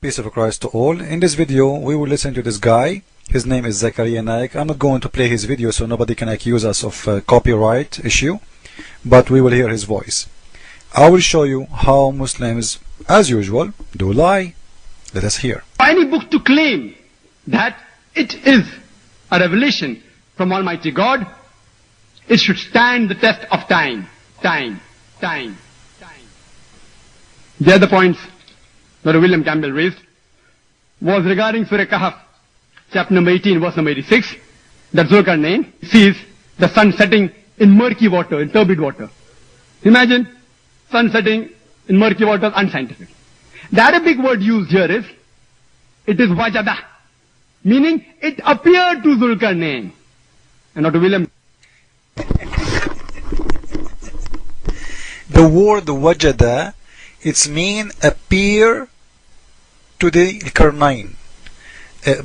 Peace of Christ to all. In this video, we will listen to this guy. His name is Zakir Naik. I'm not going to play his video so nobody can accuse us of copyright issue, but we will hear his voice. I will show you how Muslims, as usual, do lie. Let us hear. Any book to claim that it is a revelation from Almighty God, it should stand the test of time. The other points that William Campbell raised was regarding Surah Kahf, chapter number 18, verse number 86, that Zulkarnain name sees the sun setting in murky water, in turbid water. Imagine sun setting in murky water, unscientific. The Arabic word used here is, it is wajada, meaning it appeared to Zulkarnain, and not to William. The word wajada, it's mean appear to the Karnain.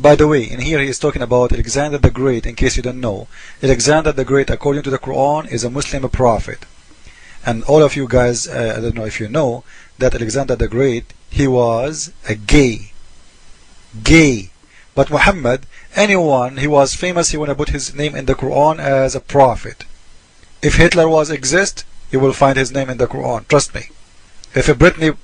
By the way, in here he is talking about Alexander the Great. In case you don't know, Alexander the Great, according to the Quran, is a Muslim prophet. And all of you guys, I don't know if you know, that Alexander the Great, he was a gay. But Muhammad, anyone, he was famous, he want to put his name in the Quran as a prophet. If Hitler exist, you will find his name in the Quran, trust me. If a Britney,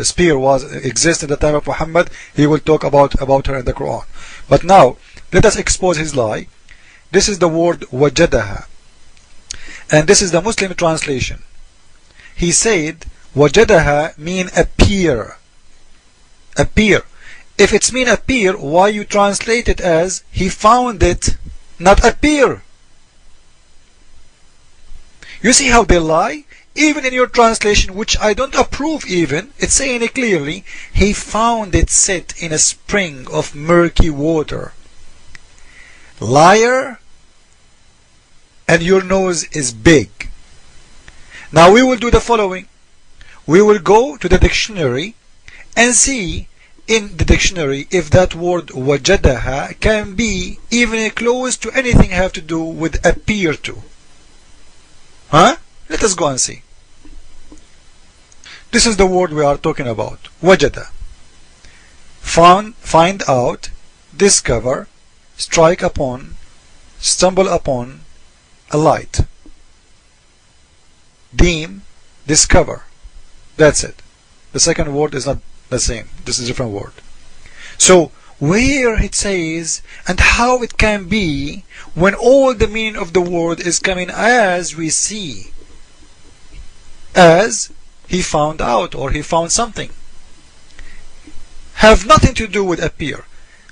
Spears exist in the time of Muhammad, he will talk about her in the Quran. But now, let us expose his lie. This is the word wajadaha, and this is the Muslim translation. He said wajadaha mean appear. If it's mean appear, why you translate it as he found it, not appear? You see how they lie? Even in your translation, which I don't approve even, it's saying it clearly, he found it set in a spring of murky water. Liar, and your nose is big. Now we will do the following. We will go to the dictionary and see in the dictionary if that word wajadaha can be even close to anything have to do with appear to. Let us go and see. This is the word we are talking about. Wajada. Find out, discover, strike upon, stumble upon, a light. Deem, discover. That's it. The second word is not the same. This is a different word. So, where it says, and how it can be, when all the meaning of the word is coming as we see, as he found out or he found something, have nothing to do with appear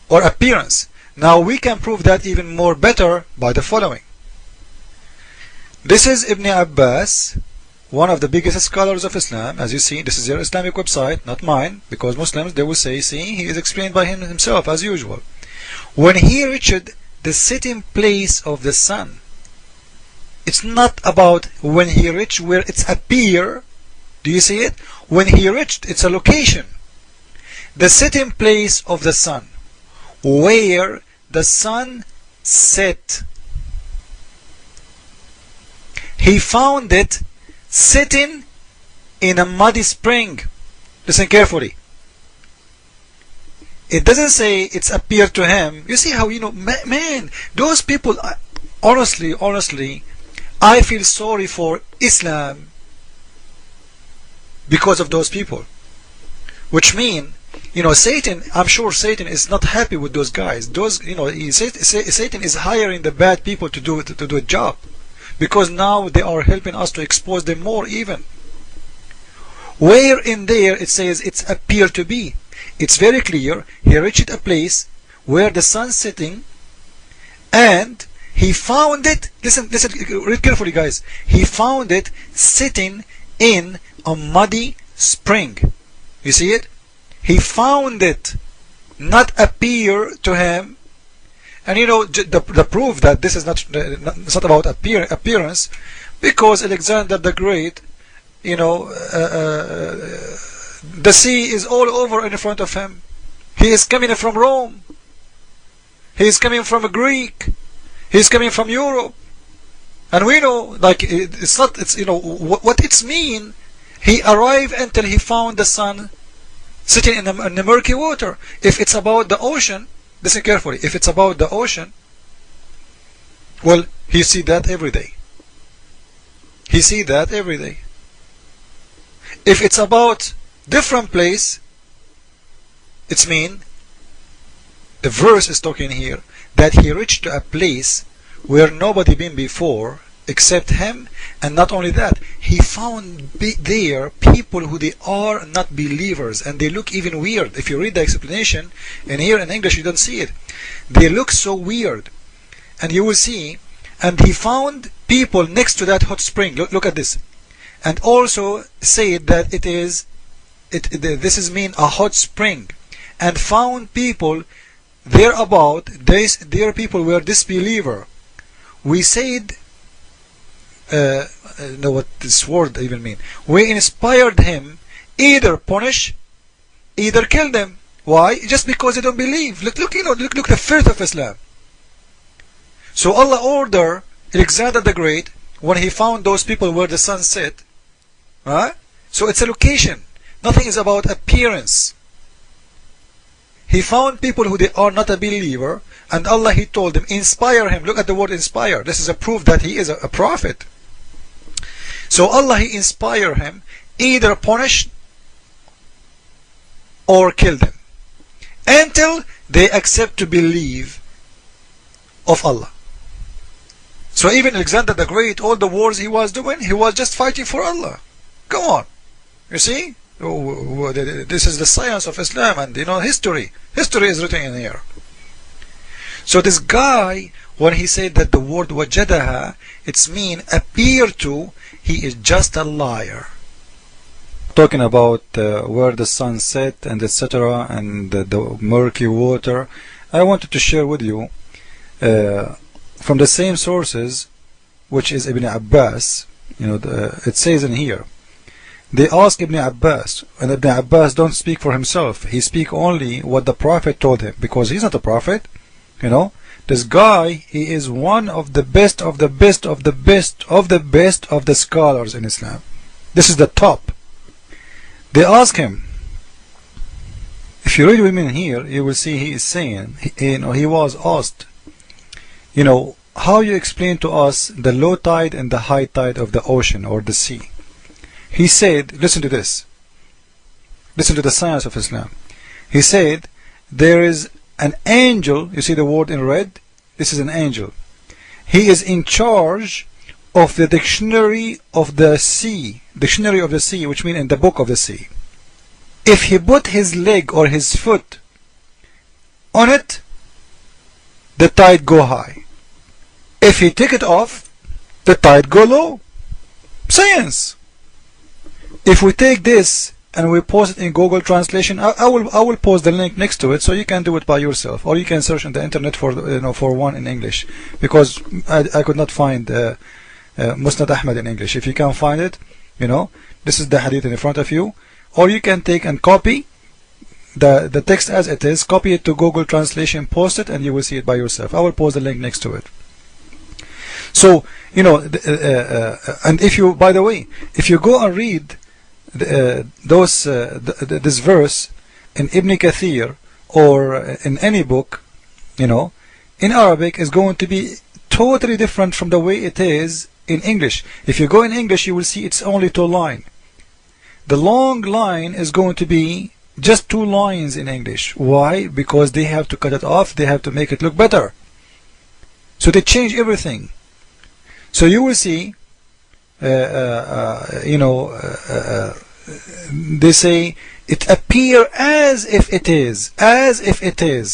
or appearance. Now we can prove that even more better by the following. This is Ibn Abbas, one of the biggest scholars of Islam. As you see, this is your Islamic website, not mine, because Muslims, they will say, see, he is explained by him himself as usual. When he reached the sitting place of the sun, it's not about when he reached where it's appear. Do you see it? When he reached, it's a location. The sitting place of the sun, where the sun set. He found it sitting in a muddy spring. Listen carefully. It doesn't say it's appeared to him. You see how, man, those people, honestly, I feel sorry for Islam because of those people. Which mean, Satan, I'm sure Satan is not happy with those guys. Satan is hiring the bad people to do a job, because now they are helping us to expose them more even. Where in there it says it's appear to be. It's very clear. He reached a place where the sun setting, and he found it. Listen, read carefully, guys. He found it sitting in a muddy spring. You see it? He found it, not appear to him. And the proof that this is not about appearance, because Alexander the Great, the sea is all over in front of him. He is coming from Rome. He is coming from Greek. He is coming from Europe. And we know, what it's mean. He arrived until he found the sun sitting in the murky water. If it's about the ocean, listen carefully, if it's about the ocean, well, he see that every day. He see that every day. If it's about different place, it's mean the verse is talking here that he reached to a place where nobody been before except him, and not only that, he found there people who they are not believers, and they look even weird. If you read the explanation, and here in English you don't see it, they look so weird, and you will see. And he found people next to that hot spring. Look at this, and also said that this is mean a hot spring, and found people thereabout. Their people were disbeliever. We said, know what this word even mean. We inspired him, either punish, either kill them. Why? Just because they don't believe. Look the first of Islam. So Allah ordered Alexander the Great, when he found those people where the sun set, right? So it's a location. Nothing is about appearance. He found people who they are not a believer, and Allah, he told them, inspire him. Look at the word inspire. This is a proof that he is a prophet. So Allah, he inspire him, either punish or kill them, until they accept to believe of Allah. So even Alexander the Great, all the wars he was doing, he was just fighting for Allah. Come on. You see? This is the science of Islam, and history. History is written in here. So this guy, when he said that the word wajadaha, it's mean appear to, he is just a liar. Talking about where the sun set and etc. and the murky water, I wanted to share with you from the same sources, which is Ibn Abbas. It says in here, they ask Ibn Abbas, and Ibn Abbas don't speak for himself. He speak only what the Prophet told him, because he's not a prophet. This guy, he is one of the best of the best of the best of the best of the scholars in Islam. This is the top. They ask him, if you read with me here, you will see he is saying, he was asked, how you explain to us the low tide and the high tide of the ocean or the sea? He said, listen to this. Listen to the science of Islam. He said, there is an angel. You see the word in red? This is an angel. He is in charge of the dictionary of the sea. Dictionary of the sea, which means in the book of the sea. If he put his leg or his foot on it, the tide go high. If he take it off, the tide go low. Science. If we take this and we post it in Google Translation, I will post the link next to it, so you can do it by yourself, or you can search on the internet for for one in English, because I could not find Musnad Ahmad in English. If you can find it, this is the hadith in front of you, or you can take and copy the text as it is, copy it to Google Translation, post it, and you will see it by yourself. I will post the link next to it. So and if you, by the way, if you go and read this verse in Ibn Kathir or in any book, in Arabic, is going to be totally different from the way it is in English. If you go in English, you will see it's only 2 lines. The long line is going to be just 2 lines in English. Why? Because they have to cut it off. They have to make it look better. So they change everything. So you will see, they say it appear as if it is,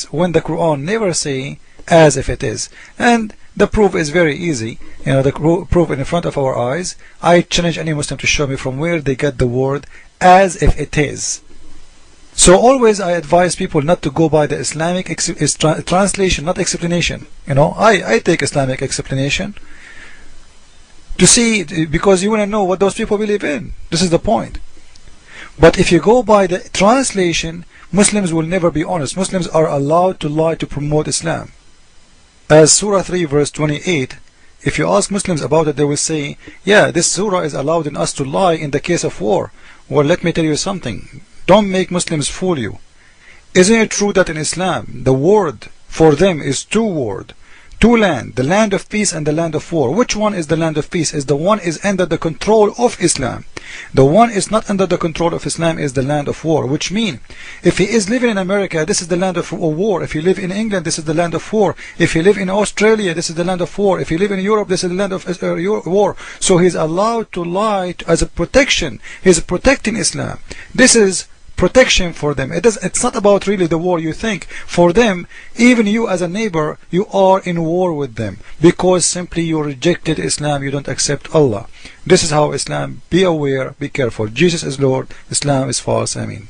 when the Quran never say as if it is. And the proof is very easy. The proof in front of our eyes. I challenge any Muslim to show me from where they get the word as if it is. So always I advise people not to go by the Islamic translation, not explanation. I take Islamic explanation to see, because you want to know what those people believe in. This is the point. But if you go by the translation, Muslims will never be honest. Muslims are allowed to lie to promote Islam. As Surah 3 verse 28, if you ask Muslims about it, they will say, yeah, this surah is allowing us to lie in the case of war. Well, let me tell you something. Don't make Muslims fool you. Isn't it true that in Islam the word for them is two words, two land, the land of peace and the land of war? Which one is the land of peace? Is the one is under the control of Islam. The one is not under the control of Islam is the land of war, which means if he is living in America, this is the land of war. If you live in England, this is the land of war. If you live in Australia, this is the land of war. If you live in Europe, this is the land of war. So he's allowed to lie as a protection. He's protecting Islam. This is protection for them. It's not about really the war. You think for them, even you as a neighbor, you are in war with them because simply you rejected Islam, you don't accept Allah. This is how Islam, be aware, be careful. Jesus is Lord, Islam is false. Ameen.